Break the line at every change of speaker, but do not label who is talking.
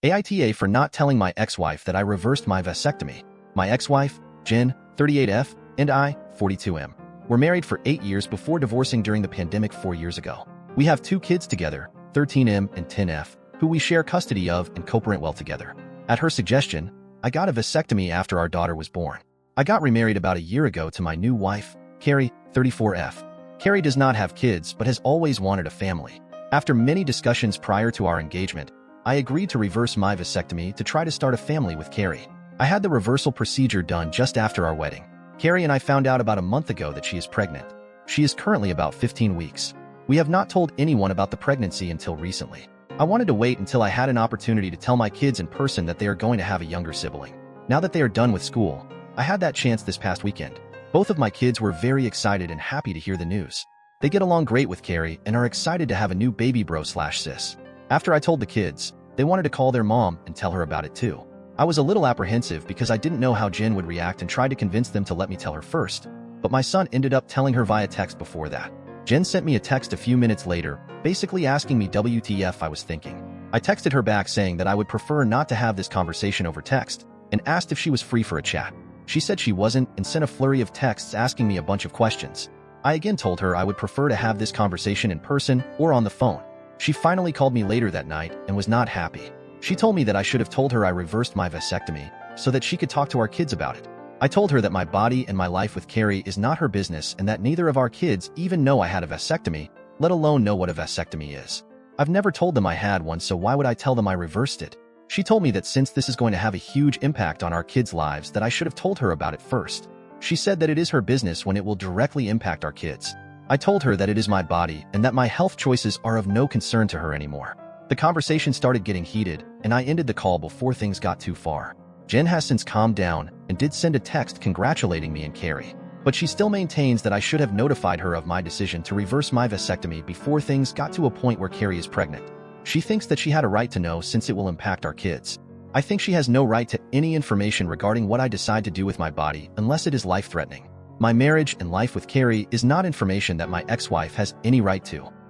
AITA for not telling my ex-wife that I reversed my vasectomy. My ex-wife, Jen, 38F, and I, 42M, were married for 8 years before divorcing during the pandemic 4 years ago. We have 2 kids together, 13M and 10F, who we share custody of and co-parent well together. At her suggestion, I got a vasectomy after our daughter was born. I got remarried about a year ago to my new wife, Carrie, 34F. Carrie does not have kids but has always wanted a family. After many discussions prior to our engagement, I agreed to reverse my vasectomy to try to start a family with Carrie. I had the reversal procedure done just after our wedding. Carrie and I found out about a month ago that she is pregnant. She is currently about 15 weeks. We have not told anyone about the pregnancy until recently. I wanted to wait until I had an opportunity to tell my kids in person that they are going to have a younger sibling. Now that they are done with school, I had that chance this past weekend. Both of my kids were very excited and happy to hear the news. They get along great with Carrie and are excited to have a new baby bro/sis. After I told the kids, they wanted to call their mom and tell her about it too. I was a little apprehensive because I didn't know how Jen would react and tried to convince them to let me tell her first. But my son ended up telling her via text before that. Jen sent me a text a few minutes later, basically asking me WTF I was thinking. I texted her back saying that I would prefer not to have this conversation over text, and asked if she was free for a chat. She said she wasn't and sent a flurry of texts asking me a bunch of questions. I again told her I would prefer to have this conversation in person or on the phone. She finally called me later that night and was not happy. She told me that I should have told her I reversed my vasectomy so that she could talk to our kids about it. I told her that my body and my life with Carrie is not her business and that neither of our kids even know I had a vasectomy, let alone know what a vasectomy is. I've never told them I had one, so why would I tell them I reversed it? She told me that since this is going to have a huge impact on our kids' lives that I should have told her about it first. She said that it is her business when it will directly impact our kids. I told her that it is my body and that my health choices are of no concern to her anymore. The conversation started getting heated, and I ended the call before things got too far. Jen has since calmed down and did send a text congratulating me and Carrie. But she still maintains that I should have notified her of my decision to reverse my vasectomy before things got to a point where Carrie is pregnant. She thinks that she had a right to know since it will impact our kids. I think she has no right to any information regarding what I decide to do with my body unless it is life-threatening. My marriage and life with Carrie is not information that my ex-wife has any right to.